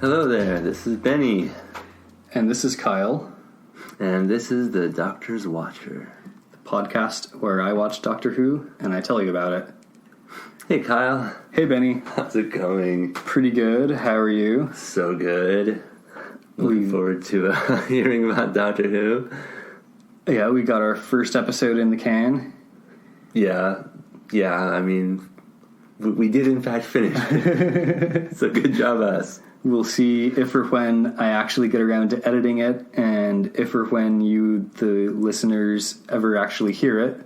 Hello there, this is Benny. And this is Kyle. And this is the Doctor's Watcher, The podcast where I watch Doctor Who and I tell you about it. Hey Kyle. Hey Benny. How's it going? Pretty good. How are you? So good. Looking forward to hearing about Doctor Who. Yeah, we got our first episode in the can. Yeah, I mean, we did in fact finish it. So good job us. We'll see if or when I actually get around to editing it, and if or when you, the listeners, ever actually hear it.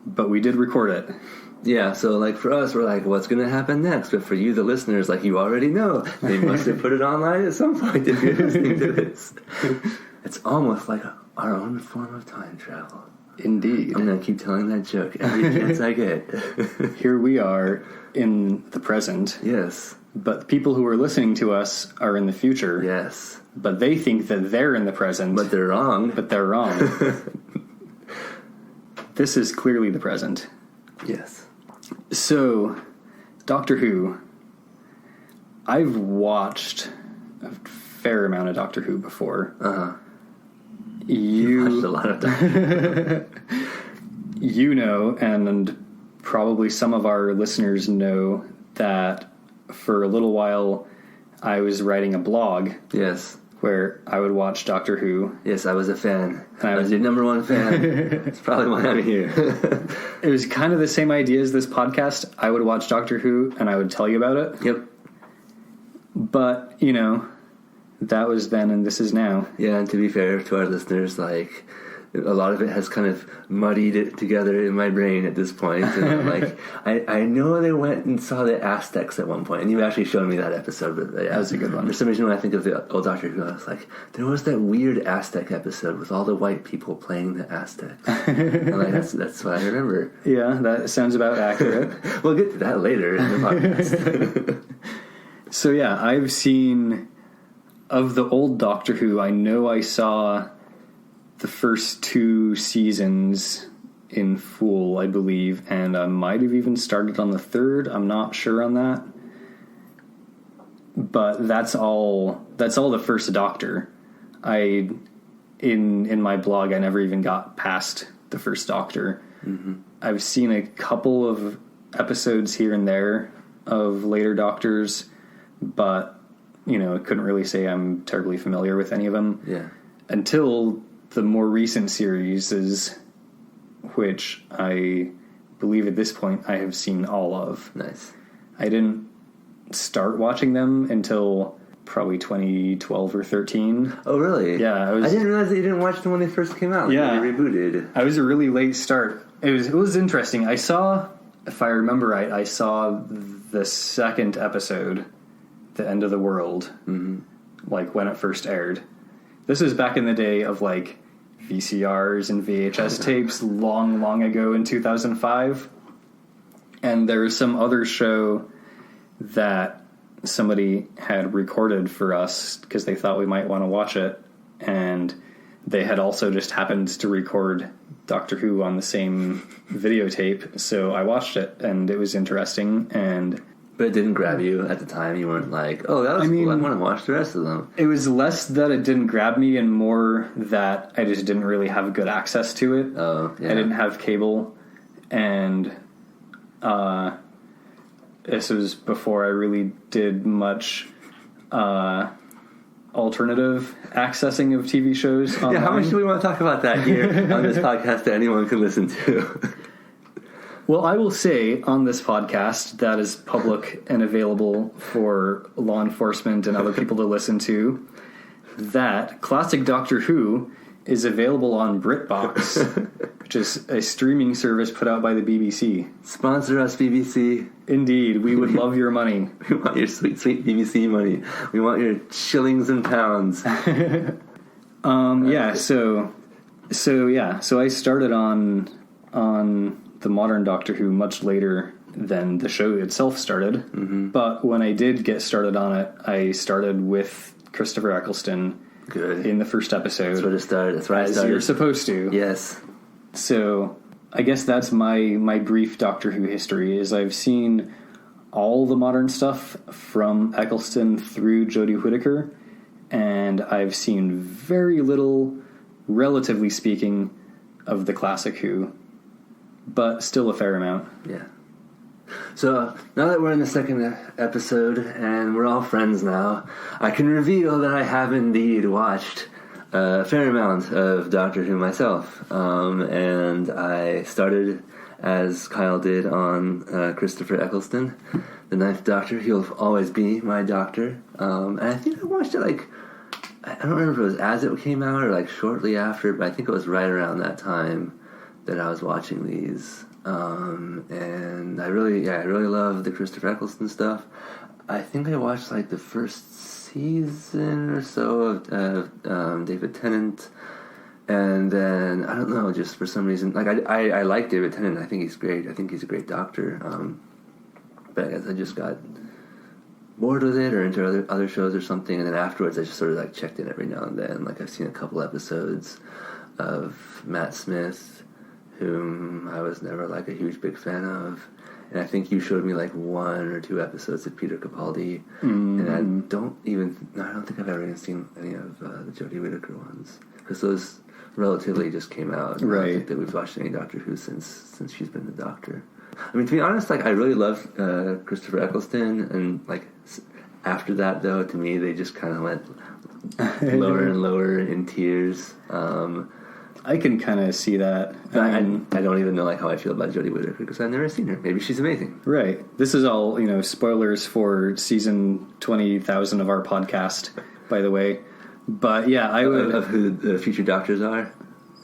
But we did record it. Yeah, so like for us, we're like, what's going to happen next? But for you, the listeners, like you already know. They must have put it online at some point if you're listening to this. It's almost like our own form of time travel. Indeed. I'm going to keep telling that joke every chance I get. Here we are in the present. Yes. But the people who are listening to us are in the future. Yes. But they think that they're in the present. But they're wrong. This is clearly the present. Yes. So, Doctor Who. I've watched a fair amount of Doctor Who before. Uh-huh. You watched a lot of Doctor Who. You know, and probably some of our listeners know that for a little while I was writing a blog. Yes. Where I would watch Doctor Who. Yes, I was a fan. And I was your number one fan. It's probably why I'm here. It was kind of the same idea as this podcast. I would watch Doctor Who and I would tell you about it. Yep. But, you know, that was then and this is now. Yeah, and to be fair to our listeners, like, a lot of it has kind of muddied it together in my brain at this point. And I'm like, I know they went and saw the Aztecs at one point, and you actually showed me that episode. But yeah, that was a good one. For some reason, when I think of the old Doctor Who, I was like, there was that weird Aztec episode with all the white people playing the Aztecs. And like, that's what I remember. Yeah, that sounds about accurate. We'll get to that later in the podcast. So yeah, I've seen, of the old Doctor Who, I know I saw the first 2 seasons in full, I believe, and I might have even started on the 3rd. I'm not sure on that. But that's all the first Doctor. In my blog, I never even got past the first Doctor. Mm-hmm. I've seen a couple of episodes here and there of later Doctors, but, you know, I couldn't really say I'm terribly familiar with any of them. Yeah. Until the more recent series, which I believe at this point I have seen all of. Nice. I didn't start watching them until probably 2012 or 13. Oh, really? Yeah. I didn't realize that you didn't watch them when they first came out. Yeah. When they rebooted. I was a really late start. It was interesting. I saw, if I remember right, I saw the second episode, The End of the World, like when it first aired. This was back in the day of like VCRs and VHS tapes long, long ago in 2005. And there was some other show that somebody had recorded for us because they thought we might want to watch it. And they had also just happened to record Doctor Who on the same videotape. So I watched it and it was interesting. But it didn't grab you at the time. You weren't like, oh, that was cool. I want to watch the rest of them. It was less that it didn't grab me and more that I just didn't really have good access to it. Oh, yeah. I didn't have cable. And this was before I really did much alternative accessing of TV shows online. Yeah, how much do we want to talk about that here on this podcast that anyone can listen to? Well, I will say on this podcast that is public and available for law enforcement and other people to listen to, that Classic Doctor Who is available on BritBox, which is a streaming service put out by the BBC. Sponsor us, BBC. Indeed, we would love your money. We want your sweet, sweet BBC money. We want your shillings and pounds. Yeah, so I started on the modern Doctor Who much later than the show itself started. Mm-hmm. But when I did get started on it, I started with Christopher Eccleston. Good. In the first episode. That's where it started. That's where I started. As you're supposed to. Yes. So I guess that's my brief Doctor Who history. Is I've seen all the modern stuff from Eccleston through Jodie Whittaker, and I've seen very little, relatively speaking, of the classic Who, but still a fair amount. Yeah. So, now that we're in the second episode, and we're all friends now, I can reveal that I have indeed watched a fair amount of Doctor Who myself. And I started, as Kyle did, on Christopher Eccleston, the Ninth Doctor. He'll always be my Doctor. And I think I watched it, like, I don't remember if it was as it came out or, like, shortly after, but I think it was right around that time that I was watching these. And I really love the Christopher Eccleston stuff. I think I watched like the first season or so of David Tennant, and then I don't know, just for some reason, like I like David Tennant. I think he's great. I think he's a great Doctor. But I guess I just got bored with it or into other shows or something, and then afterwards I just sort of like checked in every now and then. Like I've seen a couple episodes of Matt Smith, whom I was never like a huge big fan of, and I think you showed me like 1 or 2 episodes of Peter Capaldi, and I don't think I've ever even seen any of the Jodie Whittaker ones, because those relatively just came out. Right. I don't think that we've watched any Doctor Who since she's been the Doctor. I mean, to be honest, like I really love Christopher Eccleston, and like after that though, to me they just kind of went lower and lower in tiers. I can kind of see that. I don't even know like how I feel about Jodie Whittaker because I've never seen her. Maybe she's amazing. Right. This is all, spoilers for season 20,000 of our podcast, by the way. But yeah, I would... Of who the future Doctors are?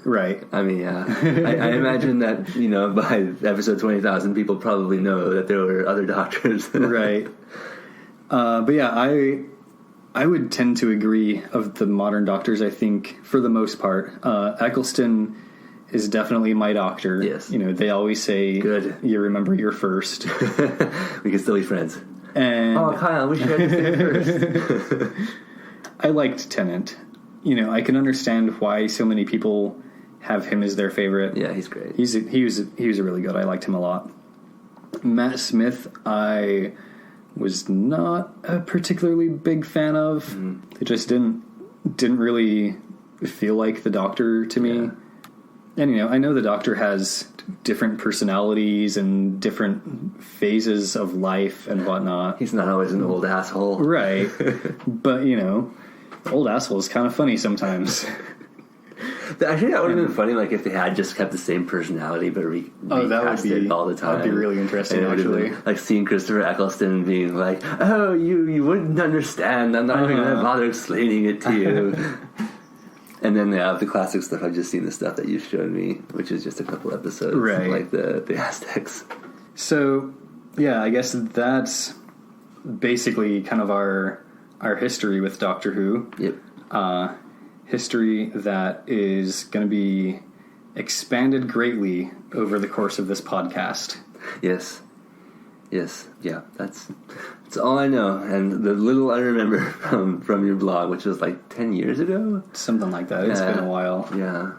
Right. I mean, yeah. I imagine that, by episode 20,000, people probably know that there were other Doctors. Right. But yeah, I would tend to agree of the modern Doctors, I think, for the most part. Eccleston is definitely my Doctor. Yes. They always say, good, you remember your first. We can still be friends. And Kyle, we should have this first. I liked Tennant. I can understand why so many people have him as their favorite. Yeah, he's great. He was really good. I liked him a lot. Matt Smith, I was not a particularly big fan of. It just didn't really feel like the Doctor to me. Yeah. And I know the Doctor has different personalities and different phases of life and whatnot. He's not always an old asshole. Right. But, the old asshole is kind of funny sometimes. Actually, that would have been funny, like, if they had just kept the same personality, but recast it all the time. That'd be really interesting, actually. Been, like, seeing Christopher Eccleston being like, oh, you wouldn't understand. I'm not even going to bother explaining it to you. And then, the classic stuff, I've just seen the stuff that you showed me, which is just a couple episodes. Right. Like the Aztecs. So, yeah, I guess that's basically kind of our history with Doctor Who. Yep. History that is going to be expanded greatly over the course of this podcast. Yes. Yeah, that's all I know, and the little I remember from your blog, which was like 10 years ago? Something like that. It's been a while. Yeah.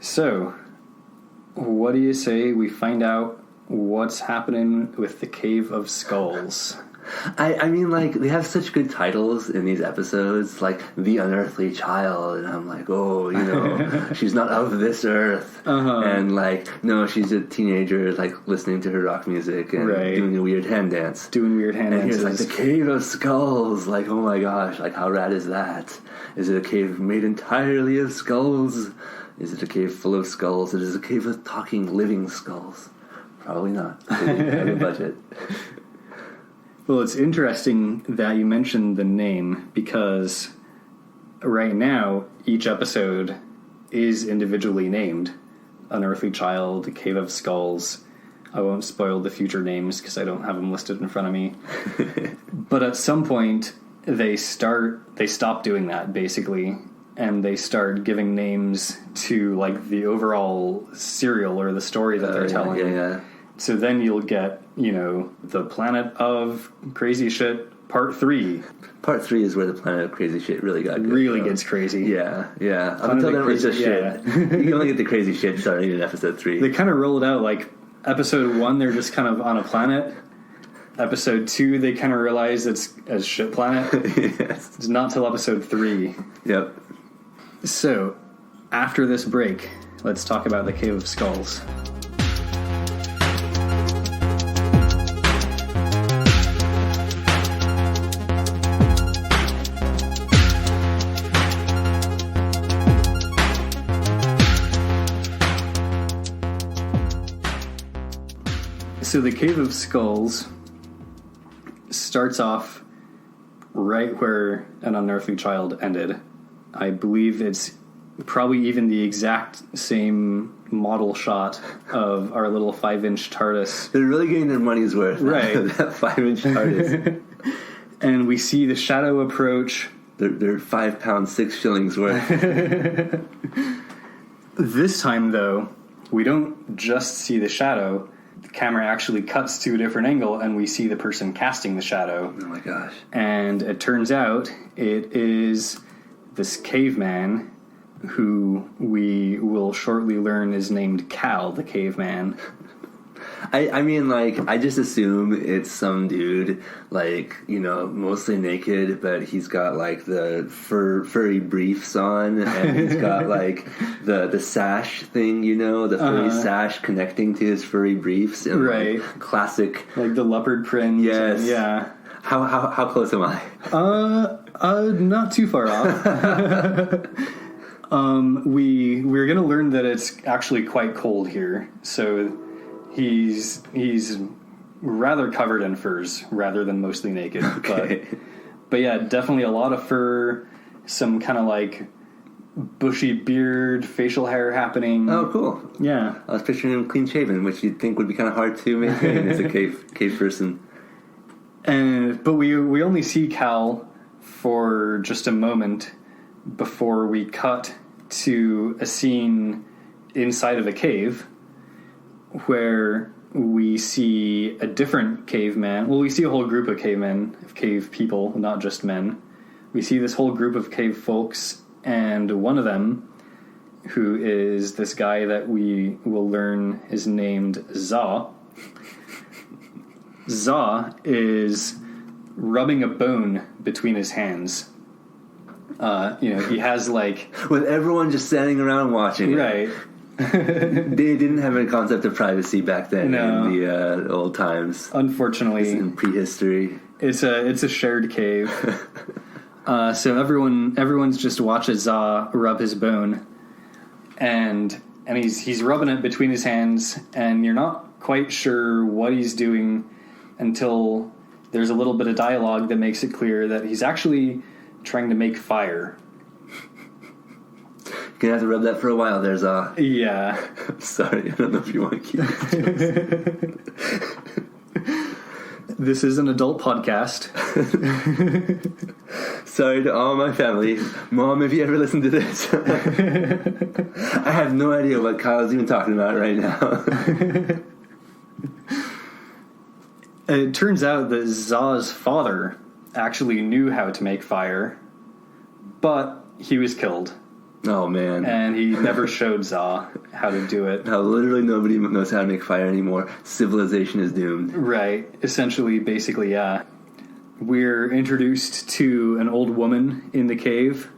So, what do you say we find out what's happening with the Cave of Skulls? I mean, like, they have such good titles in these episodes, like The Unearthly Child, and I'm like, she's not of this earth. And, like, no, she's a teenager, like, listening to her rock music and doing a weird hand dance. And here's, like, the Cave of Skulls. Like, oh my gosh, like, how rad is that? Is it a cave made entirely of skulls? Is it a cave full of skulls? It is a cave with talking, living skulls. Probably not. They didn't have a budget. Well, it's interesting that you mentioned the name, because right now each episode is individually named. Unearthly Child, Cave of Skulls. I won't spoil the future names because I don't have them listed in front of me. But at some point they stop doing that, basically, and they start giving names to, like, the overall serial or the story that they're telling. Yeah. So then you'll get, the Planet of Crazy Shit Part 3. Part 3 is where the Planet of Crazy Shit really got good. Really gets crazy. Yeah. Up until then it was just shit. You can only get the crazy shit starting in episode 3. They kind of roll it out, like, episode 1, they're just kind of on a planet. episode 2, they kind of realize it's a shit planet. Yes. It's not till episode 3. Yep. So, after this break, let's talk about the Cave of Skulls. So the Cave of Skulls starts off right where An Unearthly Child ended. I believe it's probably even the exact same model shot of our little 5-inch TARDIS. They're really getting their money's worth. Right. That 5-inch TARDIS. And we see the shadow approach. They're 5 pounds, 6 shillings worth. This time, though, we don't just see the shadow. The camera actually cuts to a different angle, and we see the person casting the shadow. Oh my gosh. And it turns out it is this caveman, who we will shortly learn is named Cal, the caveman. I mean, like, I just assume it's some dude, like, you know, mostly naked, but he's got, like, the furry briefs on, and he's got, like, the sash thing, you know, the furry sash connecting to his furry briefs. And, Right. like, classic. Like the leopard print. Yes. And, yeah. How close am I? Not too far off. We're gonna learn that it's actually quite cold here, so he's rather covered in furs rather than mostly naked. Okay. But yeah, definitely a lot of fur, some kind of like bushy beard, facial hair happening. Oh, cool. Yeah. I was picturing him clean shaven, which you'd think would be kind of hard to maintain as a cave person. But we only see Cal for just a moment before we cut to a scene inside of a cave where we see a different caveman. Well, we see a whole group of cavemen, cave people, not just men. We see this whole group of cave folks, and one of them, who is this guy that we will learn is named Za. Za is rubbing a bone between his hands. He has like... With everyone just standing around watching it. Right. They didn't have a concept of privacy back then No. in the old times. Unfortunately, In prehistory. it's a shared cave. So everyone's just watches Za rub his bone, and he's rubbing it between his hands, and you're not quite sure what he's doing until there's a little bit of dialogue that makes it clear that he's actually trying to make fire. You're gonna have to rub that for a while there, Za. Yeah. Sorry, I don't know if you want to keep it. This is an adult podcast. Sorry to all my family. Mom, if you ever listen to this. I have no idea what Kyle's even talking about right now. It turns out that Za's father actually knew how to make fire, but he was killed. Oh, man. And he never showed Za how to do it. How literally nobody knows how to make fire anymore. Civilization is doomed. Right. Essentially, basically, yeah. We're introduced to an old woman in the cave.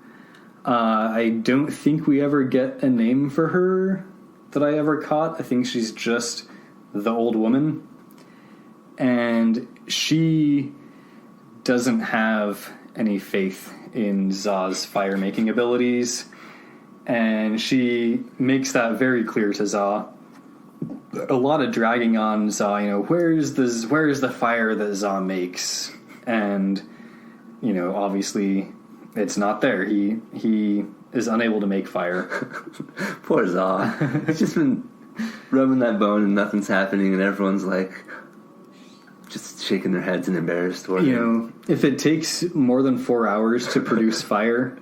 I don't think we ever get a name for her that I ever caught. I think she's just the old woman. And she doesn't have any faith in Za's fire-making abilities. And she makes that very clear to Za. A lot of dragging on Za, where's the fire that Za makes? And, obviously it's not there. He is unable to make fire. Poor Za. He's just been rubbing that bone and nothing's happening, and everyone's like just shaking their heads and embarrassed. If it takes more than 4 hours to produce fire,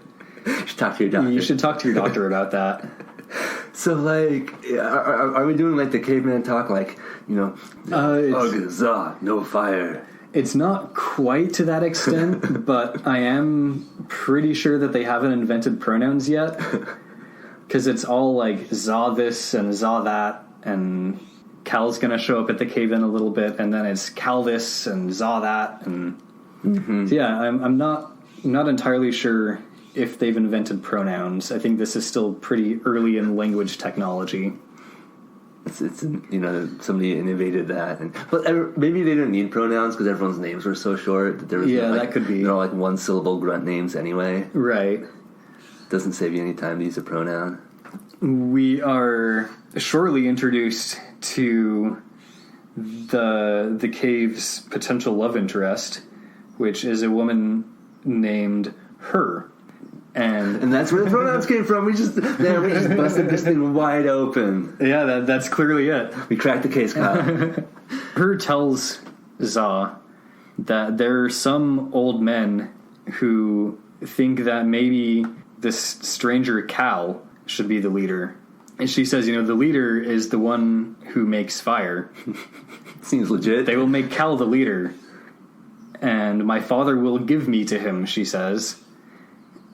you should talk to your doctor. You should talk to your doctor about that. So, are we doing like the caveman talk? Za, no fire. It's not quite to that extent, but I am pretty sure that they haven't invented pronouns yet. Because it's all like Za this and Za that, and Cal's gonna show up at the cave in a little bit, and then it's Cal this and Za that, and so yeah, I'm not entirely sure if they've invented pronouns. I think this is still pretty early in language technology. It's somebody innovated that, but maybe they didn't need pronouns because everyone's names were so short that there was that could be. They're all like one syllable grunt names anyway. Right. Doesn't save you any time to use a pronoun. We are shortly introduced to the cave's potential love interest, which is a woman named Her. And that's where the pronouns came from. We just busted this thing wide open. Yeah, that's clearly it. We cracked the case, Kyle. Her tells Za that there are some old men who think that maybe this stranger Cal should be the leader. And she says, the leader is the one who makes fire. Seems legit. They will make Cal the leader. And my father will give me to him, she says.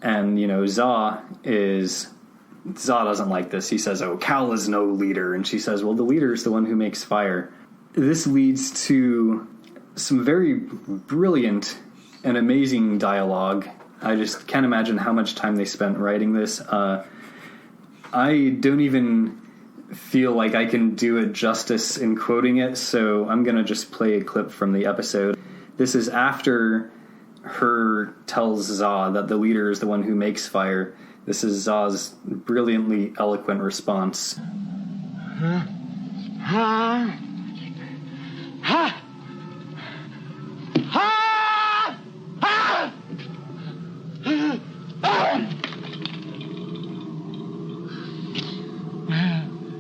And, Za doesn't like this. He says, oh, Cal is no leader. And she says, well, the leader is the one who makes fire. This leads to some very brilliant and amazing dialogue. I just can't imagine how much time they spent writing this. I don't even feel like I can do it justice in quoting it, so I'm going to just play a clip from the episode. This is after Her tells Za that the leader is the one who makes fire. This is Za's brilliantly eloquent response. Where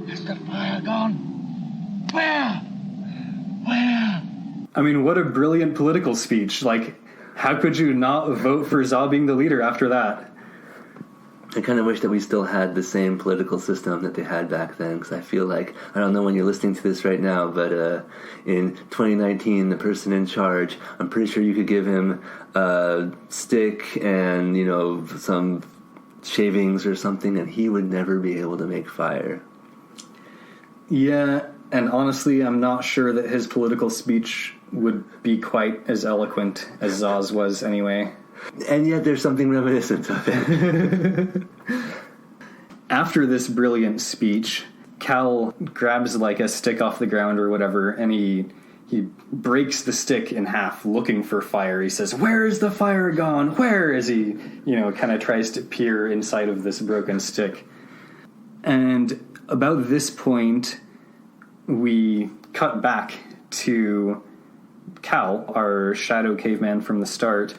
is the fire gone? Where? I mean, what a brilliant political speech. Like, how could you not vote for Za being the leader after that? I kind of wish that we still had the same political system that they had back then, because I feel like, I don't know when you're listening to this right now, but in 2019, the person in charge, I'm pretty sure you could give him a stick and, some shavings or something, and he would never be able to make fire. Yeah, and honestly, I'm not sure that his political speech would be quite as eloquent as Za's was anyway. And yet there's something reminiscent of it. After this brilliant speech, Cal grabs like a stick off the ground or whatever, and he breaks the stick in half looking for fire. He says, "Where is the fire gone? Where?" As he, kind of tries to peer inside of this broken stick. And about this point, we cut back to Cal, our shadow caveman from the start.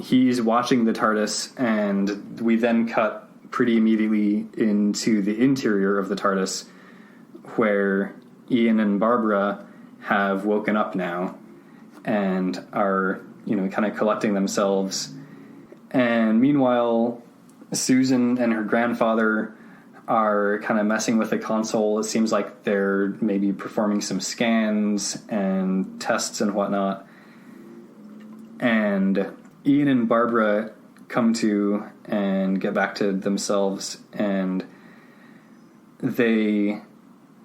He's watching the TARDIS, and we then cut pretty immediately into the interior of the TARDIS, where Ian and Barbara have woken up now and are, kind of collecting themselves. And meanwhile, Susan and her grandfather are kind of messing with the console. It seems like they're maybe performing some scans and tests and whatnot. And Ian and Barbara come to and get back to themselves, and they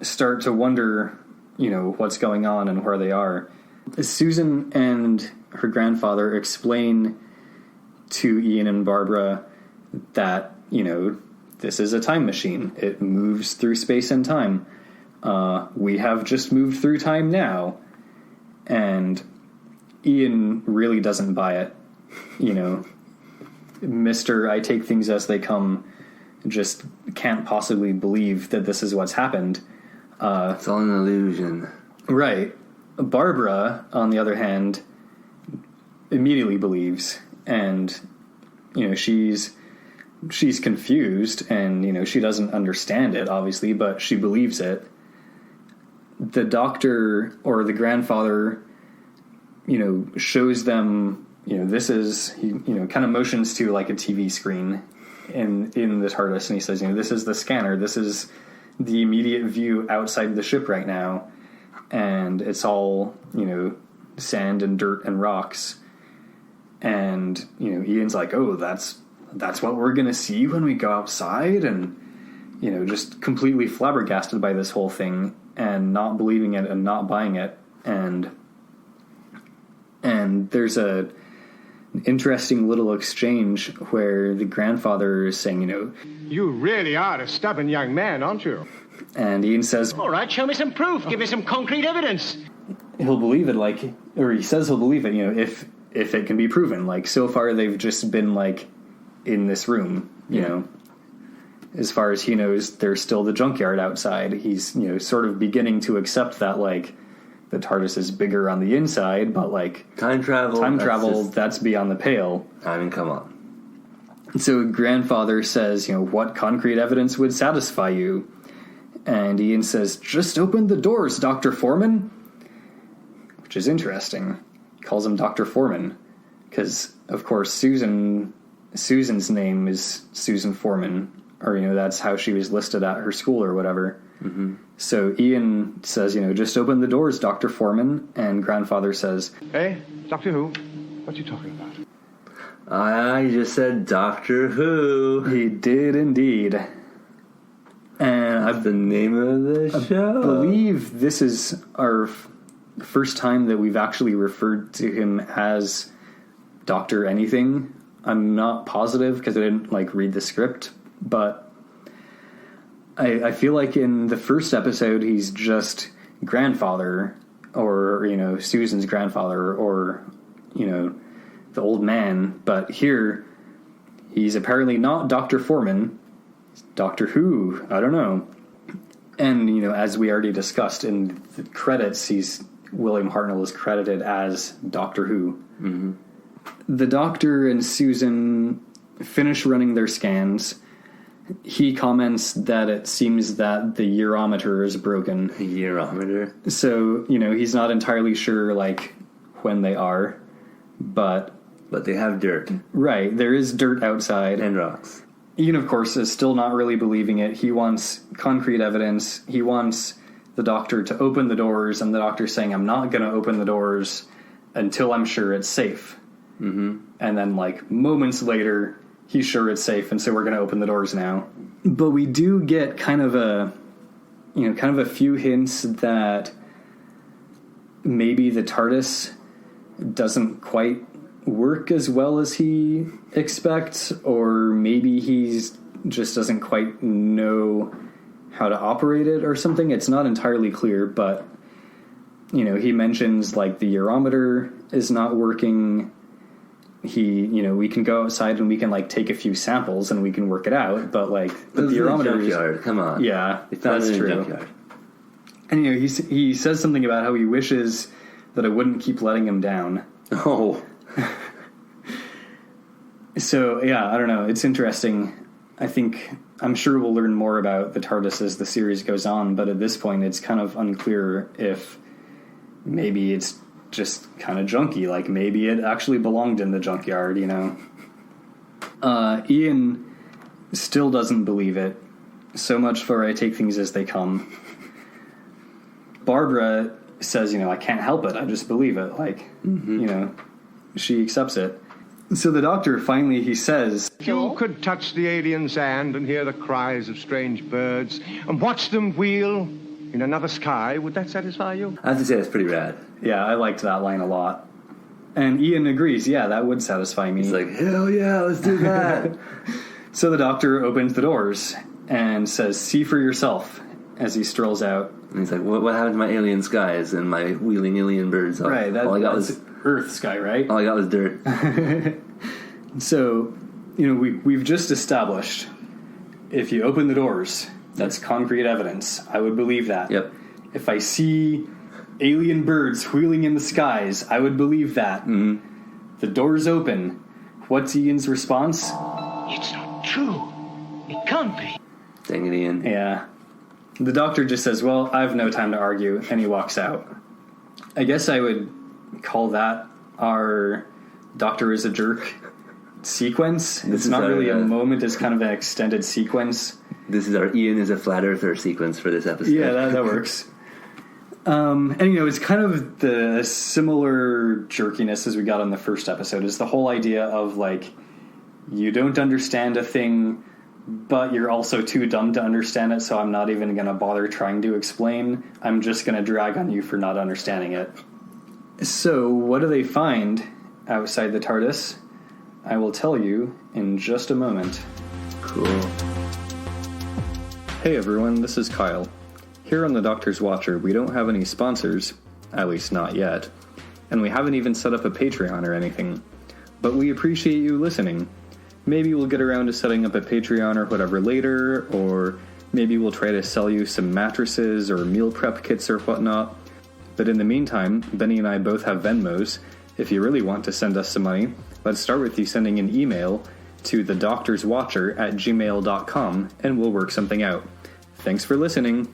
start to wonder, what's going on and where they are. Susan and her grandfather explain to Ian and Barbara that, this is a time machine. It moves through space and time. We have just moved through time now. And Ian really doesn't buy it. Mr. I take things as they come just can't possibly believe that this is what's happened. It's all an illusion. Right. Barbara, on the other hand, immediately believes, and she's confused, and she doesn't understand it, obviously, but she believes it. The doctor or the grandfather shows them, this is, he kind of motions to like a TV screen in the TARDIS, and he says, this is the scanner, this is the immediate view outside the ship right now, and it's all, sand and dirt and rocks. And, Ian's like, oh, that's what we're going to see when we go outside, and, just completely flabbergasted by this whole thing. and not believing it and not buying it. And there's an interesting little exchange where the grandfather is saying, You really are a stubborn young man, aren't you? and Ian says, All right, show me some proof. Give me some concrete evidence. he'll believe it, or he says he'll believe it, if it can be proven. Like, so far they've just been, in this room, you know. As far as he knows, there's still the junkyard outside. He's, sort of beginning to accept that, the TARDIS is bigger on the inside, but, time travel, that's beyond the pale. I mean, come on. So grandfather says, what concrete evidence would satisfy you? And Ian says, just open the doors, Dr. Foreman. Which is interesting. He calls him Dr. Foreman. Because, of course, Susan's name is Susan Foreman. Or, that's how she was listed at her school or whatever. Mm-hmm. So Ian says, just open the doors, Dr. Foreman. And grandfather says, Hey, Doctor Who? What are you talking about? I just said Doctor Who. He did indeed. And That's the name of the show. I believe this is our first time that we've actually referred to him as Dr. Anything. I'm not positive because I didn't read the script, but I feel like in the first episode he's just grandfather, or Susan's grandfather, or the old man. But here he's apparently not Dr. Foreman. He's Doctor Who. I don't know. And as we already discussed in the credits, William Hartnell is credited as Doctor Who. Mm-hmm. The Doctor and Susan finish running their scans. He comments that it seems that the urometer is broken. Urometer? So, he's not entirely sure, when they are, but they have dirt. Right, there is dirt outside. And rocks. Ian, of course, is still not really believing it. He wants concrete evidence. He wants the Doctor to open the doors, and the Doctor's saying, I'm not going to open the doors until I'm sure it's safe. Mm-hmm. And then, moments later, he's sure it's safe, and so we're going to open the doors now. But we do get kind of a few hints that maybe the TARDIS doesn't quite work as well as he expects, or maybe he's just doesn't quite know how to operate it or something. It's not entirely clear, but he mentions the urometer is not working. We can go outside and we can take a few samples and we can work it out, but the urometer junkyard. Come on. Yeah, that's true. And he says something about how he wishes that I wouldn't keep letting him down. Oh. So, yeah, I don't know. It's interesting. I'm sure we'll learn more about the TARDIS as the series goes on, but at this point it's kind of unclear if maybe it's just kind of junky. Maybe it actually belonged in the junkyard, Ian still doesn't believe it. So much for I take things as they come. Barbara says, I can't help it. I just believe it. She accepts it. So the Doctor finally, he says, If you could touch the alien sand and hear the cries of strange birds and watch them wheel in another sky, would that satisfy you? I have to say that's pretty rad. Yeah, I liked that line a lot. And Ian agrees, yeah, that would satisfy me. He's like, hell yeah, let's do that. So the Doctor opens the doors and says, see for yourself, as he strolls out. And he's like, what happened to my alien skies and my wheeling alien birds? Right, all I got was Earth sky, right? All I got was dirt. So, we've just established, if you open the doors, that's concrete evidence. I would believe that. Yep. If I see alien birds wheeling in the skies, I would believe that. Mm-hmm. The doors open. What's Ian's response? It's not true. It can't be. Dang it, Ian. Yeah. The Doctor just says, well, I have no time to argue, and he walks out. I guess I would call that our Doctor is a jerk sequence. It's not really a moment, it's kind of an extended sequence. This is our Ian is a flat earther sequence for this episode. Yeah, that works. And it's kind of the similar jerkiness as we got on the first episode, is the whole idea of you don't understand a thing, but you're also too dumb to understand it, so I'm not even going to bother trying to explain. I'm just going to drag on you for not understanding it. So, what do they find outside the TARDIS? I will tell you in just a moment. Cool. Hey everyone, this is Kyle. Here on the Doctor's Watcher, we don't have any sponsors, at least not yet, and we haven't even set up a Patreon or anything, but we appreciate you listening. Maybe we'll get around to setting up a Patreon or whatever later, or maybe we'll try to sell you some mattresses or meal prep kits or whatnot. But in the meantime, Benny and I both have Venmos. If you really want to send us some money, let's start with you sending an email to thedoctorswatcher@gmail.com and we'll work something out. Thanks for listening.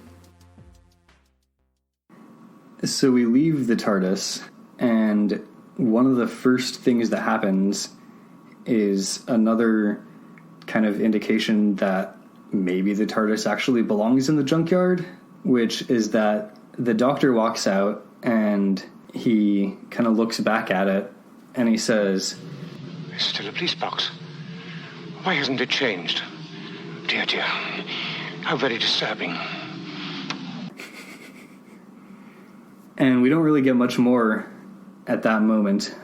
So we leave the TARDIS, and one of the first things that happens is another kind of indication that maybe the TARDIS actually belongs in the junkyard, which is that the Doctor walks out and he kind of looks back at it and he says, There's still a police box. Why hasn't it changed? Dear, dear. How very disturbing. And we don't really get much more at that moment.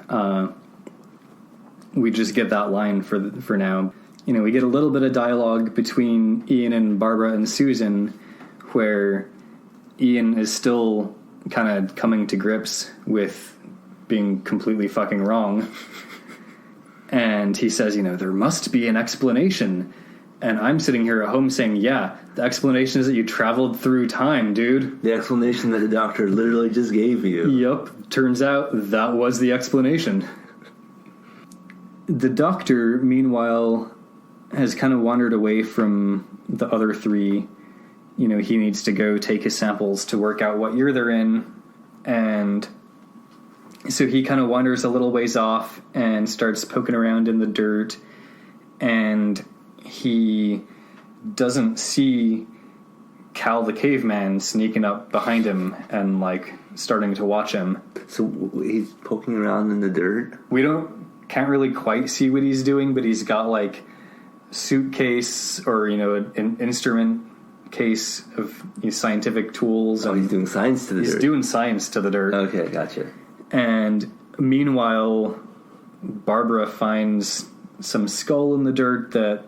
We just get that line for now. You know, we get a little bit of dialogue between Ian and Barbara and Susan, where Ian is still kind of coming to grips with being completely fucking wrong. And he says, you know, there must be an explanation. And I'm sitting here at home saying, yeah, the explanation is that you traveled through time, dude. The explanation that the Doctor literally just gave you. Yep. Turns out that was the explanation. The Doctor, meanwhile, has kind of wandered away from the other three. You know, he needs to go take his samples to work out what year they're in. And so he kind of wanders a little ways off and starts poking around in the dirt. And he doesn't see Cal the caveman sneaking up behind him and, like, starting to watch him. So he's poking around in the dirt? We can't really quite see what he's doing, but he's got, like, suitcase or, you know, an instrument case of scientific tools. Oh, he's doing science to the dirt. He's doing science to the dirt. Okay, gotcha. And meanwhile, Barbara finds some skull in the dirt that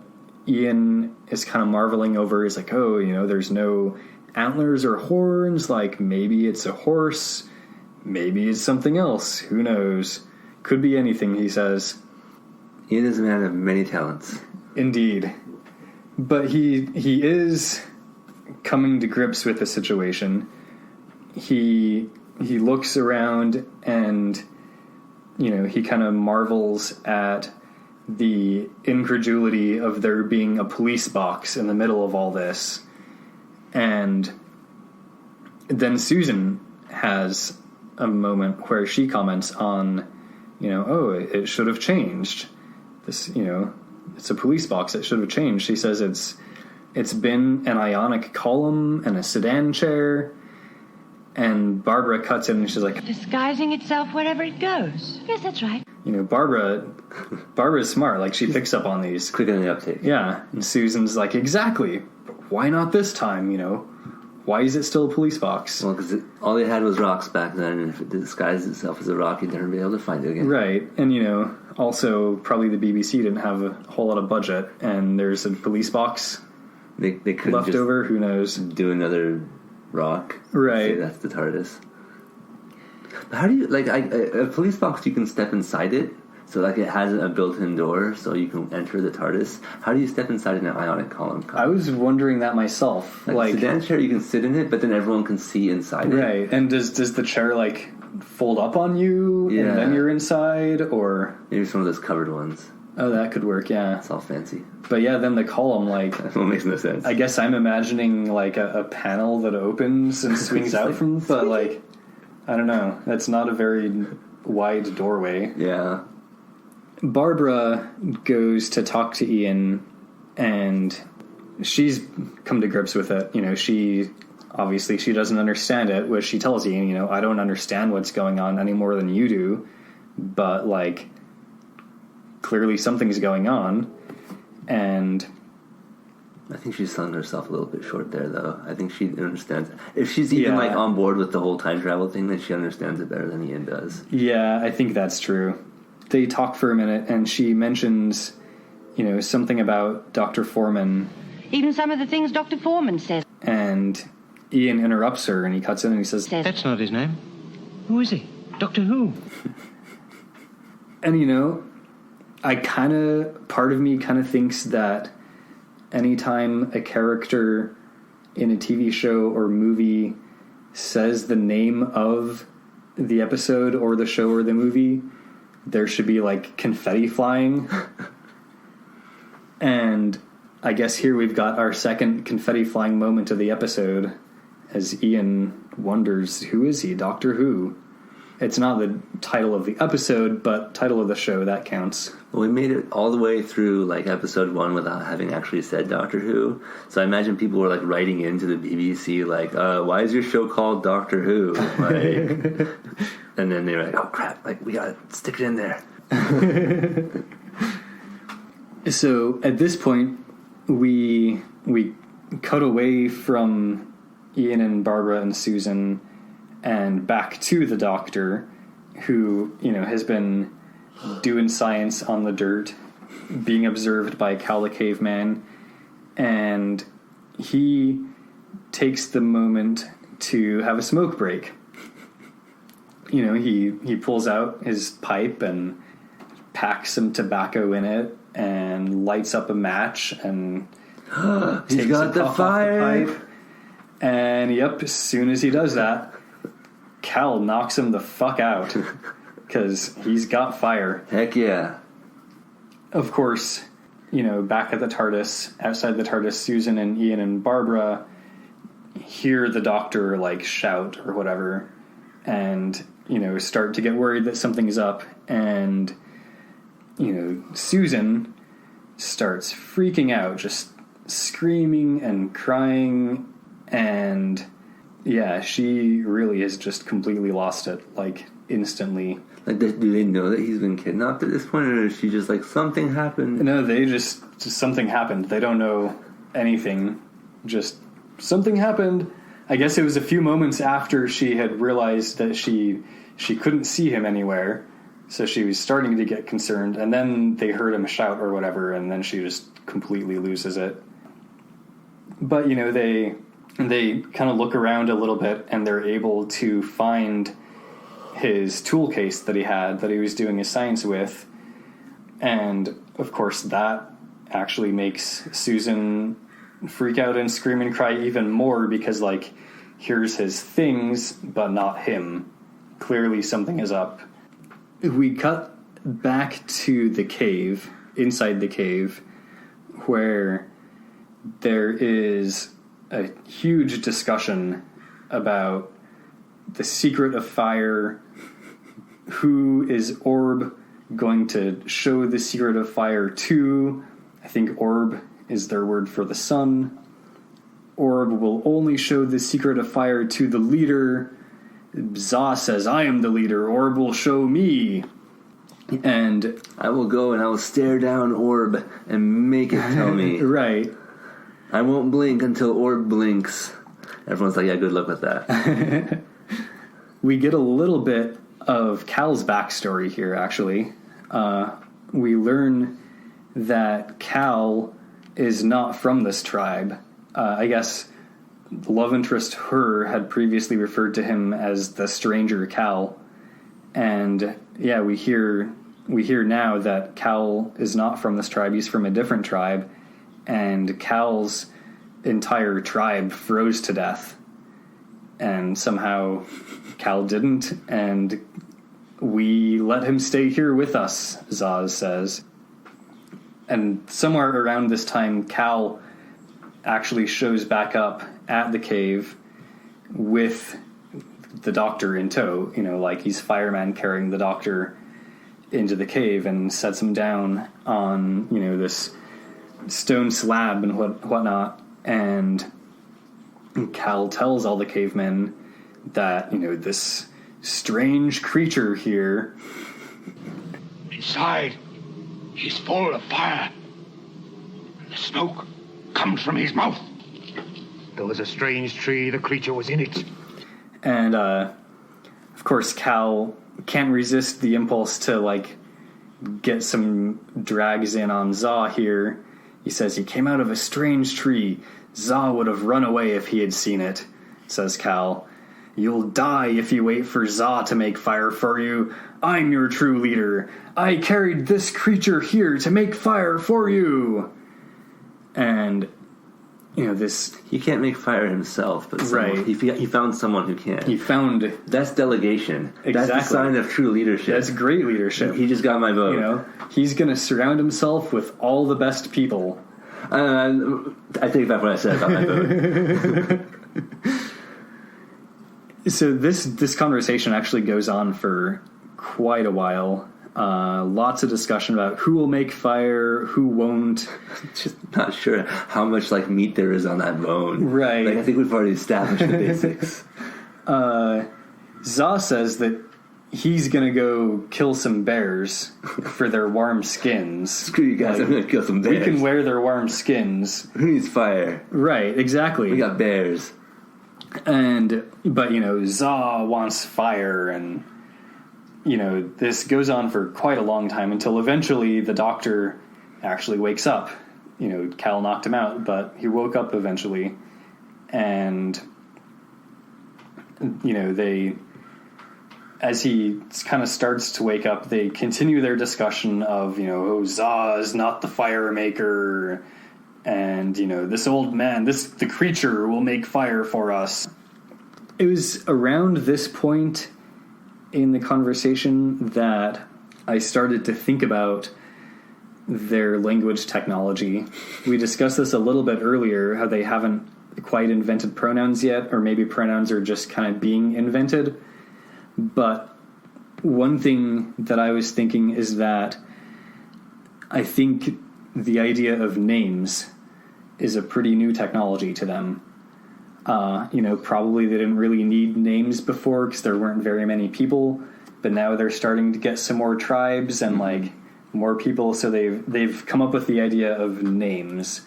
Ian is kind of marveling over. He's like, oh, you know, there's no antlers or horns. Like, maybe it's a horse. Maybe it's something else. Who knows? Could be anything, he says. Ian is a man of many talents. Indeed. But he is coming to grips with the situation. He looks around and, you know, he kind of marvels at the incredulity of there being a police box in the middle of all this. And then Susan has a moment where she comments on, you know, oh, it should have changed. This, you know, it's a police box. It should have changed. She says it's been an ionic column and a sedan chair. And Barbara cuts in and she's like, disguising itself wherever it goes. Yes, that's right. You know, Barbara's smart. Like, she picks up on these. Quick on the uptake. Yeah. And Susan's like, exactly. But why not this time, you know? Why is it still a police box? Well, because all they had was rocks back then, and if it disguised itself as a rock, you'd never be able to find it again. Right. And, you know, also, probably the BBC didn't have a whole lot of budget, and there's a police box They couldn't left just over. Who knows? do another rock. Right. Say that's the TARDIS. But how do you, like, a police box, you can step inside it, so, like, it has a built-in door, so you can enter the TARDIS. How do you step inside an ionic column? I was wondering that myself. Like, a sedan chair, you can sit in it, but then everyone can see inside it. Right. And does the chair, like, fold up on you, Yeah. and then you're inside, or... Maybe it's one of those covered ones. Oh, that could work, yeah. It's all fancy. But yeah, then the column, like... That one makes no sense. I guess I'm imagining, like, a panel that opens and swings out from... But, like, I don't know. That's not a very wide doorway. Yeah. Barbara goes to talk to Ian, and she's come to grips with it. You know, she doesn't understand it, which she tells Ian, you know, I don't understand what's going on any more than you do, but, like, clearly something's going on. And I think she's selling herself a little bit short there, though. I think she understands. If she's even like on board with the whole time travel thing, then she understands it better than Ian does. Yeah, I think that's true. They talk for a minute, and she mentions, something about Dr. Foreman. Even some of the things Dr. Foreman says. And Ian interrupts her, and he cuts in and he says, That's not his name. Who is he? Doctor Who? And, part of me kind of thinks that anytime a character in a TV show or movie says the name of the episode or the show or the movie, there should be like confetti flying. And I guess here we've got our second confetti flying moment of the episode as Ian wonders, who is he? Doctor Who? It's not the title of the episode, but title of the show, that counts. Well, we made it all the way through like episode 1 without having actually said Doctor Who. So I imagine people were like writing into the BBC like, why is your show called Doctor Who? Like, and then they were like, oh crap, like we gotta stick it in there. So at this point, we cut away from Ian and Barbara and Susan and back to the Doctor, who, has been doing science on the dirt, being observed by Cal the caveman, and he takes the moment to have a smoke break. He pulls out his pipe and packs some tobacco in it and lights up a match and He's got the fire. pipe. And yep, as soon as he does that, Cal knocks him the fuck out because he's got fire. Heck yeah. Of course, back at the TARDIS, outside the TARDIS, Susan and Ian and Barbara hear the Doctor like shout or whatever and, start to get worried that something's up. And, Susan starts freaking out, just screaming and crying, and yeah, she really has just completely lost it, like, instantly. Like, do they know that he's been kidnapped at this point, or is she just like, something happened? No, they just something happened. They don't know anything. Just something happened. I guess it was a few moments after she had realized that she couldn't see him anywhere, so she was starting to get concerned, and then they heard him shout or whatever, and then she just completely loses it. But, they kind of look around a little bit, and they're able to find his tool case that he was doing his science with. And, of course, that actually makes Susan freak out and scream and cry even more because, like, here's his things, but not him. Clearly something is up. We cut back to the cave, inside the cave, where there is a huge discussion about the secret of fire. Who is Orb going to show the secret of fire to? I think Orb is their word for the sun. Orb will only show the secret of fire to the leader. Za says, I am the leader. Orb will show me. And I will go and I will stare down Orb and make it tell me. Right. I won't blink until Orb blinks. Everyone's like, yeah, good luck with that. We get a little bit of Cal's backstory here, actually. We learn that Cal is not from this tribe. I guess love interest Her had previously referred to him as the stranger Cal. And yeah, we hear now that Cal is not from this tribe. He's from a different tribe. And Cal's entire tribe froze to death. And somehow Cal didn't, and we let him stay here with us, Zaz says. And somewhere around this time, Cal actually shows back up at the cave with the Doctor in tow. Like he's fireman carrying the Doctor into the cave and sets him down on, this stone slab and whatnot. And Cal tells all the cavemen that, this strange creature here... Inside, he's full of fire. And the smoke comes from his mouth. There was a strange tree, the creature was in it. And, of course, Cal can't resist the impulse to, like, get some drags in on Za here. He says he came out of a strange tree. Za would have run away if he had seen it, says Cal. You'll die if you wait for Za to make fire for you. I'm your true leader. I carried this creature here to make fire for you. And, you know, this... He can't make fire himself, but right. He found someone who can. He found... That's delegation. Exactly. That's a sign of true leadership. That's great leadership. He just got my vote. You know, he's going to surround himself with all the best people. I take back what I said about my vote. So this conversation actually goes on for quite a while. Lots of discussion about who will make fire, who won't. Just not sure how much like meat there is on that bone. Right. Like I think we've already established the basics. Za says that he's gonna go kill some bears for their warm skins. Screw you guys, I'm gonna kill some bears. We can wear their warm skins. Who needs fire? Right, exactly. We got bears. But you know, Za wants fire, and you know, this goes on for quite a long time until eventually the doctor actually wakes up. You know, Cal knocked him out, but he woke up eventually, and you know, as he kind of starts to wake up, they continue their discussion of, you know, oh, Za is not the fire maker, and, you know, this old man, the creature will make fire for us. It was around this point in the conversation that I started to think about their language technology. We discussed this a little bit earlier, how they haven't quite invented pronouns yet, or maybe pronouns are just kind of being invented. But one thing that I was thinking is that I think the idea of names is a pretty new technology to them. You know, probably they didn't really need names before because there weren't very many people, but now they're starting to get some more tribes and like more people, so they've come up with the idea of names.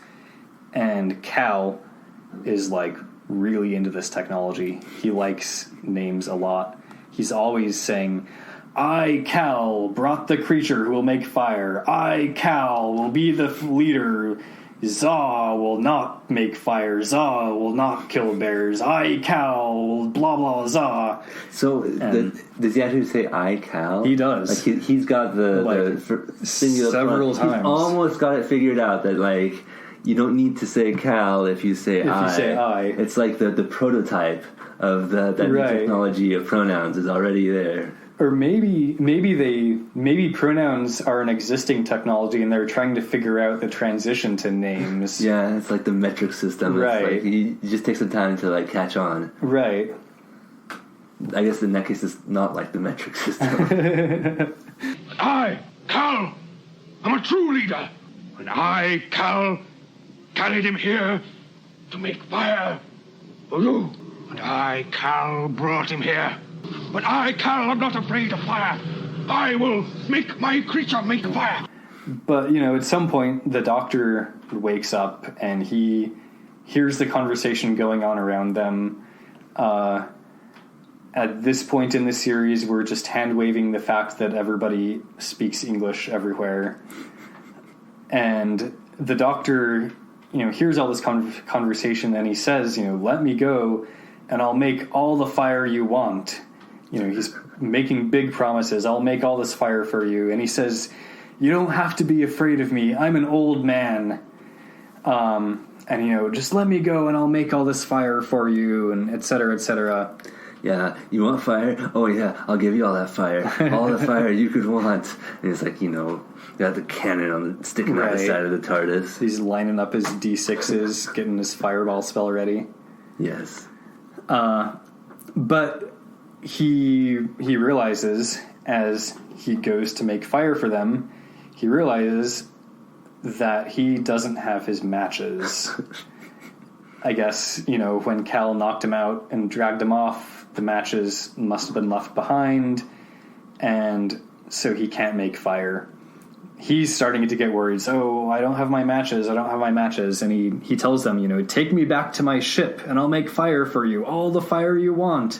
And Cal is like really into this technology. He likes names a lot. He's always saying, I, Cal, brought the creature who will make fire. I, Cal, will be the leader. Za will not make fire. Za will not kill bears. I, Cal, will blah, blah, Za. So, does he actually say I, Cal? He does. Like he's got the singular several times. He's almost got it figured out that, like, you don't need to say Cal if you say I. If you say I. It's like the prototype of that new technology of pronouns is already there. Or maybe pronouns are an existing technology and they're trying to figure out the transition to names. Yeah, it's like the metric system. Right. It's like you just take some time to like catch on. Right. I guess in that case it's not like the metric system. I, Cal, am a true leader. And I, Cal, carried him here to make fire for you. And I, Cal, brought him here. But I, Cal, am not afraid of fire. I will make my creature make fire. But, you know, at some point, the doctor wakes up and he hears the conversation going on around them. At this point in the series, we're just hand-waving the fact that everybody speaks English everywhere. And the doctor, you know, hears all this conversation and he says, you know, let me go and I'll make all the fire you want. You know, he's making big promises. I'll make all this fire for you. And he says, you don't have to be afraid of me. I'm an old man. And, you know, just let me go and I'll make all this fire for you, and et cetera, et cetera. Yeah, you want fire? Oh, yeah, I'll give you all that fire. All the fire you could want. And it's like, you know, got the cannon sticking out the side of the TARDIS. He's lining up his D6s, getting his fireball spell ready. Yes. But he realizes, as he goes to make fire for them, he realizes that he doesn't have his matches. I guess, you know, when Cal knocked him out and dragged him off, the matches must have been left behind, and so he can't make fire. he's starting to get worried. So I don't have my matches. And he tells them, take me back to my ship and I'll make fire for you. All the fire you want.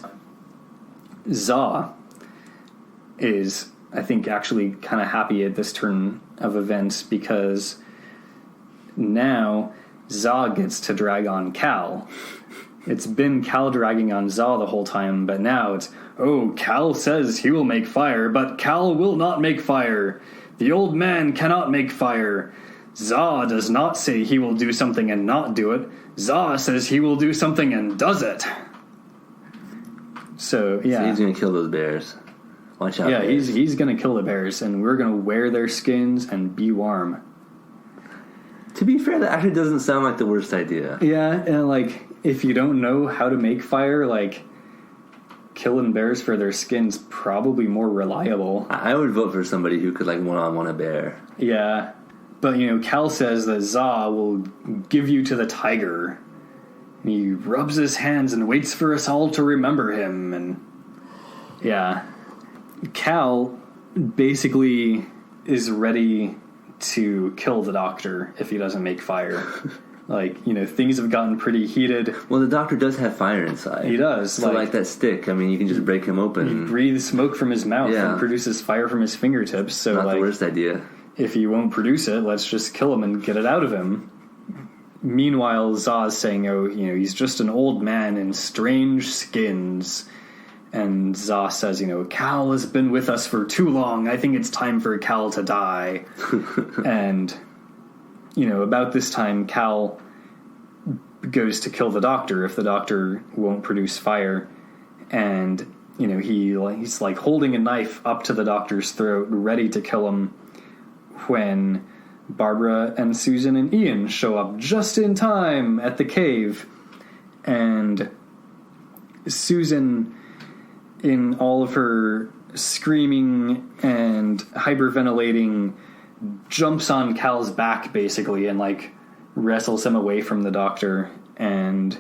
Za is, I think, actually kind of happy at this turn of events because now Za gets to drag on Cal. It's been Cal dragging on Za the whole time, but now it's, Cal says he will make fire, but Cal will not make fire. The old man cannot make fire. Za does not say he will do something and not do it. Za says he will do something and does it. So, yeah. So he's going to kill those bears. Watch out. Yeah, bears. he's going to kill the bears, and we're going to wear their skins and be warm. To be fair, that actually doesn't sound like the worst idea. Yeah, and, if you don't know how to make fire, killing bears for their skin's probably more reliable. I would vote for somebody who could, one-on-one a bear. Yeah. But, Cal says that Za will give you to the tiger. And he rubs his hands and waits for us all to remember him. And, yeah. Cal basically is ready to kill the doctor if he doesn't make fire. Things have gotten pretty heated. Well, the doctor does have fire inside. He does. So, that stick, you can just break him open. He breathes smoke from his mouth and produces fire from his fingertips. So, not the worst idea. If he won't produce it, let's just kill him and get it out of him. Meanwhile, Za's saying, he's just an old man in strange skins. And Za says, Cal has been with us for too long. I think it's time for Cal to die. And, about this time, Cal goes to kill the doctor if the doctor won't produce fire. And, he's holding a knife up to the doctor's throat, ready to kill him, when Barbara and Susan and Ian show up just in time at the cave. And Susan, in all of her screaming and hyperventilating, jumps on Cal's back basically and wrestles him away from the doctor and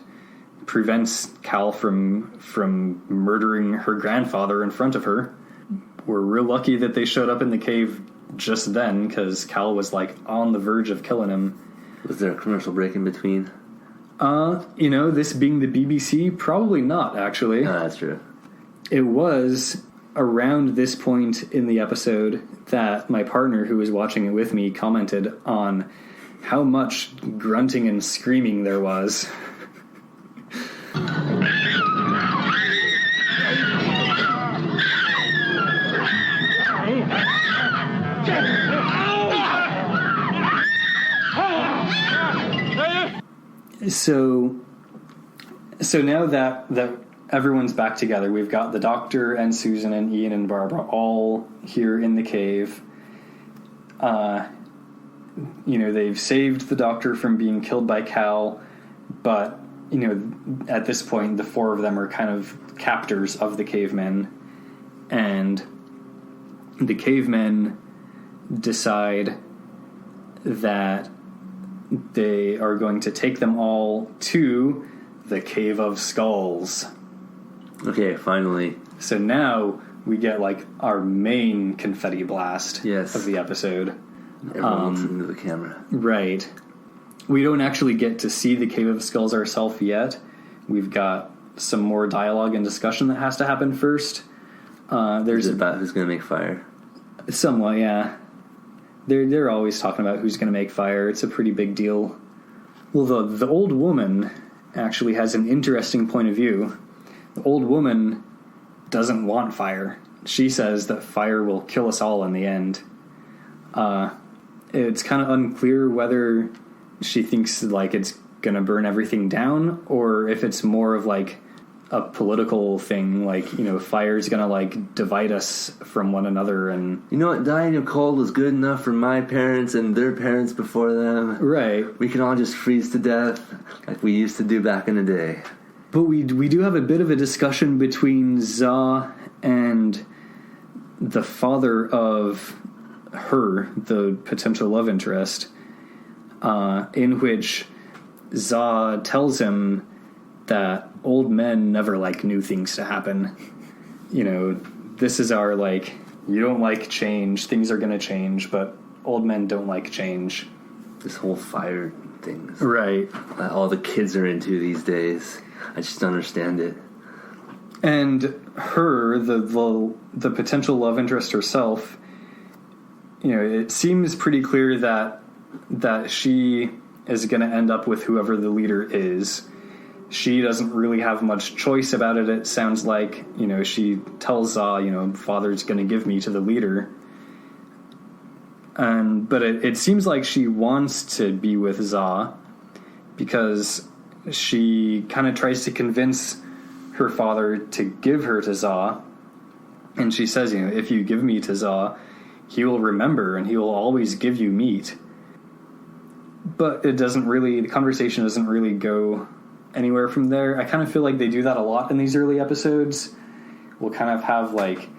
prevents Cal from murdering her grandfather in front of her. We're real lucky that they showed up in the cave just then, because Cal was on the verge of killing him. Was there a commercial break in between? This being the BBC, probably not, actually. No, that's true. It was around this point in the episode that my partner, who was watching it with me, commented on how much grunting and screaming there was. So now that everyone's back together, we've got the doctor and Susan and Ian and Barbara all here in the cave. They've saved the doctor from being killed by Cal, but at this point the four of them are kind of captors of the cavemen, and the cavemen decide that they are going to take them all to the Cave of Skulls. Okay, finally. So now we get our main confetti blast of the episode. Everyone looks into the camera. Right. We don't actually get to see the Cave of Skulls ourselves yet. We've got some more dialogue and discussion that has to happen first. Is it about who's going to make fire? Somewhat, yeah. They're always talking about who's going to make fire. It's a pretty big deal. Well, the old woman actually has an interesting point of view. The old woman doesn't want fire. She says that fire will kill us all in the end. It's kind of unclear whether she thinks it's going to burn everything down, or if it's more of a political thing, fire's gonna divide us from one another. And you know what, dying of cold was good enough for my parents and their parents before them. Right. We can all just freeze to death like we used to do back in the day. But we do have a bit of a discussion between Za and the father of her, the potential love interest, in which Za tells him that old men never like new things to happen. This is our you don't like change, things are going to change, but old men don't like change. This whole fire thing. Right. That all the kids are into these days. I just don't understand it. And her, the potential love interest herself, you know, it seems pretty clear that she is going to end up with whoever the leader is. She doesn't really have much choice about it. It sounds like, you know, she tells Za, you know, father's going to give me to the leader. But it seems like she wants to be with Za because she kind of tries to convince her father to give her to Za. And she says, you know, if you give me to Za, he will remember and he will always give you meat. But the conversation doesn't really go anywhere from there. I kind of feel like they do that a lot in these early episodes. We'll kind of have like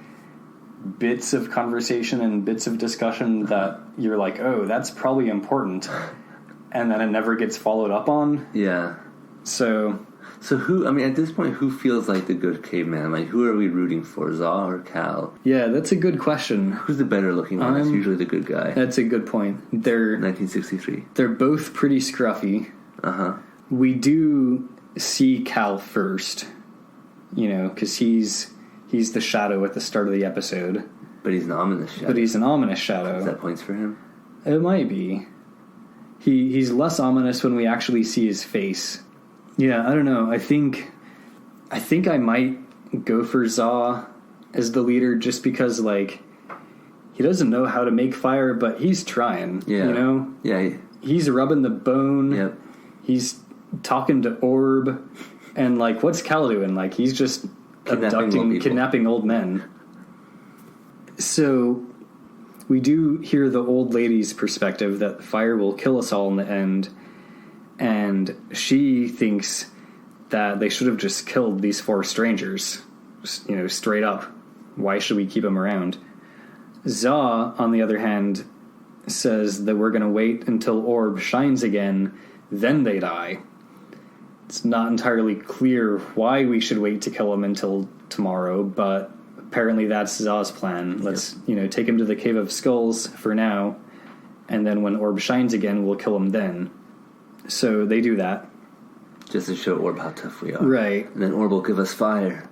bits of conversation and bits of discussion that you're like, oh, that's probably important. And then it never gets followed up on. Yeah. So who, I mean, at this point, who feels like the good caveman? Like, who are we rooting for, Za or Cal? Yeah, that's a good question. Who's the better looking one? It's usually the good guy. That's a good point. They're 1963. They're both pretty scruffy. Uh-huh. We do see Cal first, you know, because he's the shadow at the start of the episode. But he's an ominous shadow. Is that points for him? It might be. He's less ominous when we actually see his face. Yeah, I don't know. I think I might go for Za as the leader just because, like, he doesn't know how to make fire, but he's trying. Yeah. You know? Yeah. He's rubbing the bone. Yep. He's talking to Orb. And, like, what's Cal doing? Like, he's just kidnapping old men. So we do hear the old lady's perspective that fire will kill us all in the end. And she thinks that they should have just killed these 4 strangers, you know, straight up. Why should we keep them around? Za, on the other hand, says that we're going to wait until Orb shines again, then they die. It's not entirely clear why we should wait to kill him until tomorrow, but apparently that's Za's plan. Let's, you know, take him to the Cave of Skulls for now, and then when Orb shines again, we'll kill him then. So they do that. Just to show Orb how tough we are. Right. And then Orb will give us fire.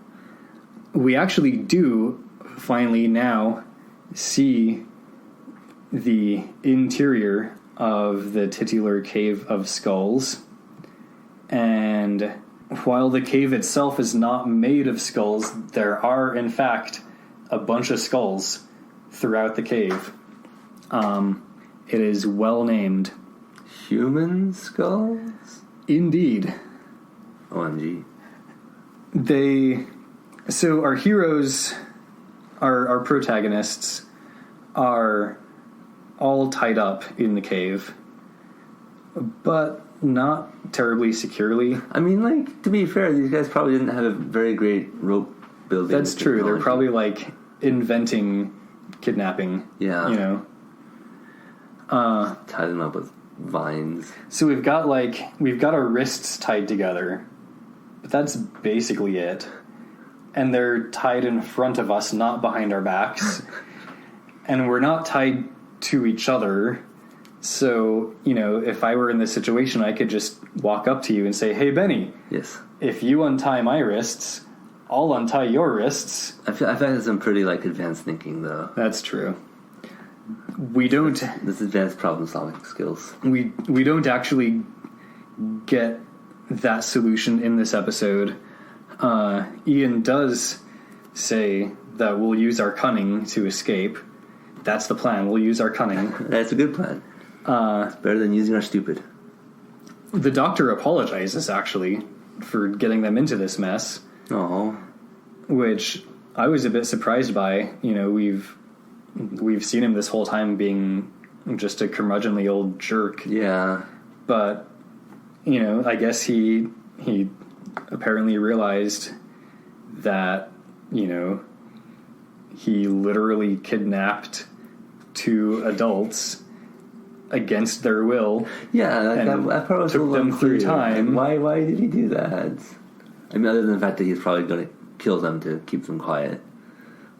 We actually do finally now see the interior of the titular Cave of Skulls. And while the cave itself is not made of skulls, there are, in fact, a bunch of skulls throughout the cave. It is well named. Human skulls? Indeed. OMG. So our heroes, our protagonists, are all tied up in the cave, but not terribly securely. I mean, like, to be fair, these guys probably didn't have a very great rope building. That's true. They're probably, like, inventing kidnapping. Yeah. You know? Tie them up with vines. So we've got our wrists tied together, but that's basically it. And they're tied in front of us, not behind our backs. And we're not tied to each other. So, you know, if I were in this situation, I could just walk up to you and say, hey, Benny. Yes. If you untie my wrists, I'll untie your wrists. I feel that's some pretty, like, advanced thinking, though. That's true. We don't... This advanced problem-solving skills. We don't actually get that solution in this episode. Ian does say that we'll use our cunning to escape. That's the plan. We'll use our cunning. That's a good plan. It's better than using our stupid. The doctor apologizes, actually, for getting them into this mess. Oh. Which I was a bit surprised by. You know, we've seen him this whole time being just a curmudgeonly old jerk. Yeah. But, you know, I guess he apparently realized that, you know, he literally kidnapped 2 adults against their will. Yeah, like that part was took them through time. Like, why did he do that? I mean, other than the fact that he's probably going to kill them to keep them quiet,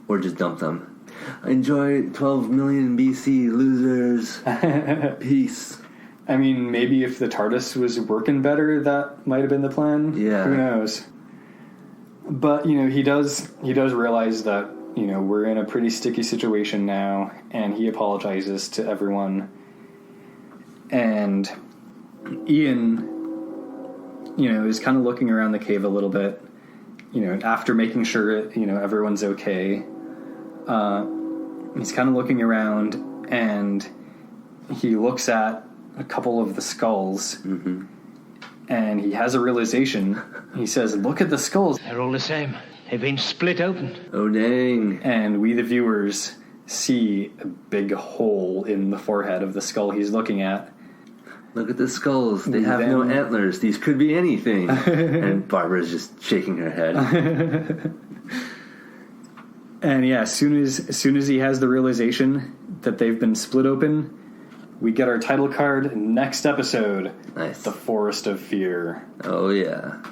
or just dump them. Enjoy 12 million BC, losers. Peace. I mean, maybe if the TARDIS was working better, that might have been the plan. Yeah. Who knows? But, he does realize that, we're in a pretty sticky situation now, and he apologizes to everyone. And Ian, is kind of looking around the cave a little bit, after making sure, everyone's okay. He's kind of looking around, and he looks at a couple of the skulls, and he has a realization. He says, "Look at the skulls. They're all the same. They've been split open." Oh, dang. And we, the viewers, see a big hole in the forehead of the skull he's looking at. Look at the skulls. They have no antlers. These could be anything. And Barbara's just shaking her head. And yeah, as soon as he has the realization that they've been split open, we get our title card. Next episode, Nice. The Forest of Fear. Oh, yeah.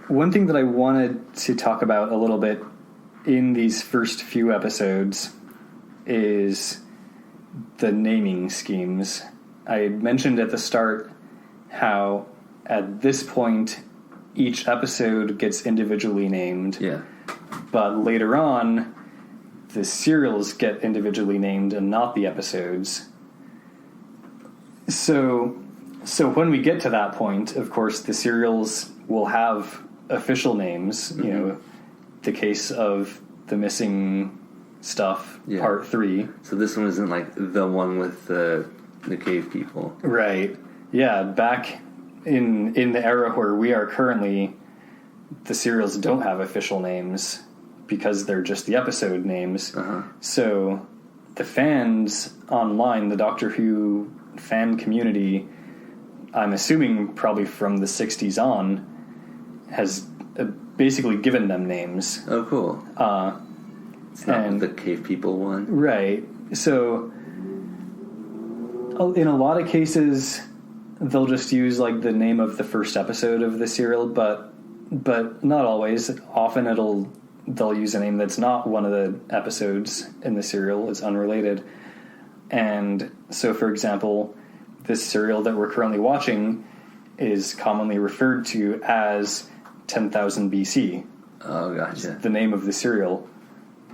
One thing that I wanted to talk about a little bit in these first few episodes is the naming schemes. I mentioned at the start how at this point each episode gets individually named. Yeah. But later on, the serials get individually named and not the episodes. So when we get to that point, of course, the serials will have official names. The case of the missing stuff, Yeah. part 3. So this one isn't like the one with the cave people. Right. Yeah, back in the era where we are currently, the serials don't have official names because they're just the episode names. So the fans online, the Doctor Who fan community, I'm assuming probably from the 60s on, has basically given them names. Oh, cool. It's not the cave people one. Right. So in a lot of cases, they'll just use like the name of the first episode of the serial, but not always. Often they'll use a name that's not one of the episodes in the serial. It's unrelated. And so, for example, this serial that we're currently watching is commonly referred to as 10,000 BC. Oh, gotcha. The name of the serial.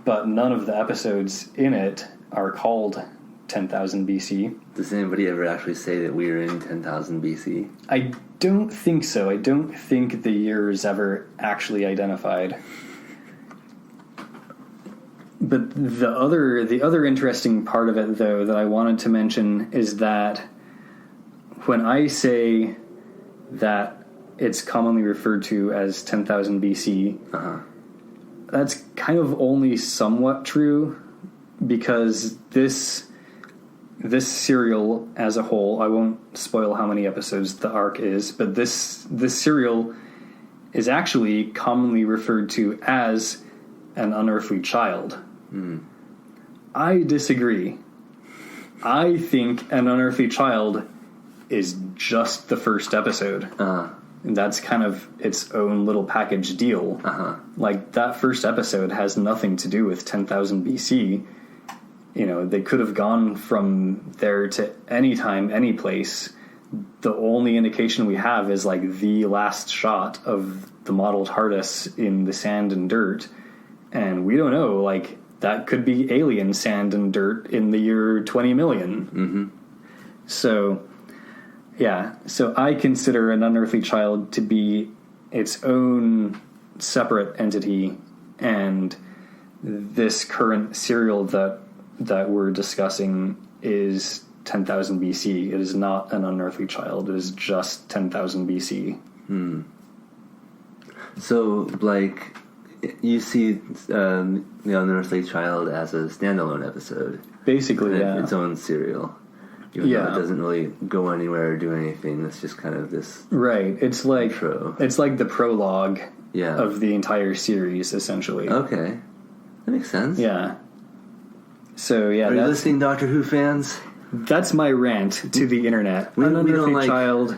But none of the episodes in it are called 10,000 BC. Does anybody ever actually say that we are in 10,000 BC? I don't think so. I don't think the year is ever actually identified. But the other interesting part of it, though, that I wanted to mention is that when I say that it's commonly referred to as 10,000 BC, that's kind of only somewhat true, because this serial as a whole, I won't spoil how many episodes the arc is, but this serial is actually commonly referred to as an unearthly child. I disagree. I think an unearthly child is just the first episode. And that's kind of its own little package deal. Like, that first episode has nothing to do with 10,000 BC. They could have gone from there to any time, any place. The only indication we have is, like, the last shot of the model TARDIS in the sand and dirt. And we don't know, like, that could be alien sand and dirt in the year 20 million. So, yeah. So I consider an unearthly child to be its own separate entity, and this current serial that we're discussing is 10,000 BC. It is not an unearthly child. It is just 10,000 BC. So, like, you see the Unearthly Child as a standalone episode. Basically, yeah. Its own serial. Even though it doesn't really go anywhere or do anything. It's just kind of this right. It's like intro. It's like the prologue of the entire series, essentially. Okay. That makes sense. Yeah. So, yeah. Are you listening, Doctor Who fans? That's my rant to the internet. We An don't Unearthly like- Child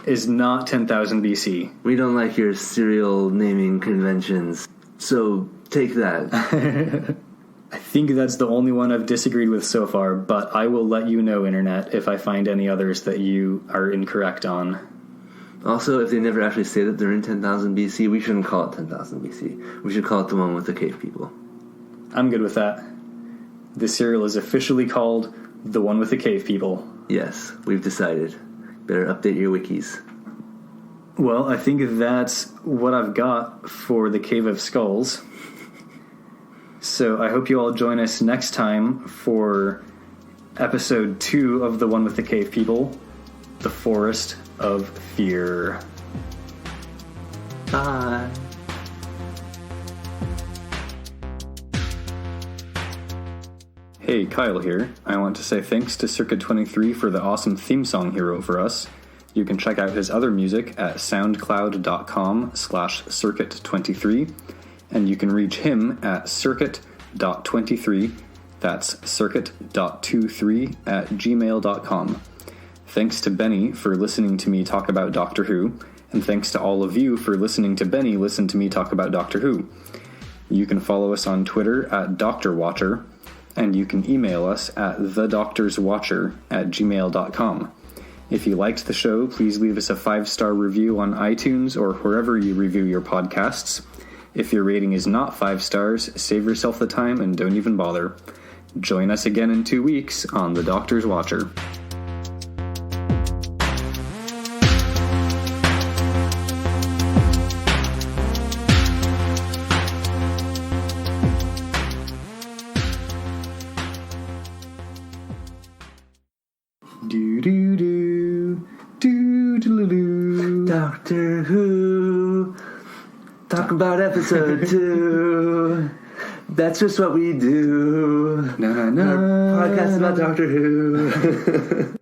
is not 10,000 BC. We don't like your serial naming conventions. So, take that. I think that's the only one I've disagreed with so far, but I will let you know, internet, if I find any others that you are incorrect on. Also, if they never actually say that they're in 10,000 BC, we shouldn't call it 10,000 BC. We should call it the one with the cave people. I'm good with that. The serial is officially called The One with the Cave People. Yes, we've decided. Better update your wikis. Well, I think that's what I've got for the Cave of Skulls. So I hope you all join us next time for episode 2 of The One with the Cave People, The Forest of Fear. Bye. Hey, Kyle here. I want to say thanks to Circuit 23 for the awesome theme song he wrote for us. You can check out his other music at soundcloud.com/circuit23, and you can reach him at circuit.23, that's circuit.23@gmail.com. Thanks to Benny for listening to me talk about Doctor Who, and thanks to all of you for listening to Benny listen to me talk about Doctor Who. You can follow us on Twitter at Doctor Watcher, and you can email us at thedoctorswatcher@gmail.com. If you liked the show, please leave us a 5-star review on iTunes or wherever you review your podcasts. If your rating is not 5 stars, save yourself the time and don't even bother. Join us again in 2 weeks on The Doctor's Watcher. Doctor Who. Talk about episode 2. That's just what we do. No. Our podcast about Doctor Who.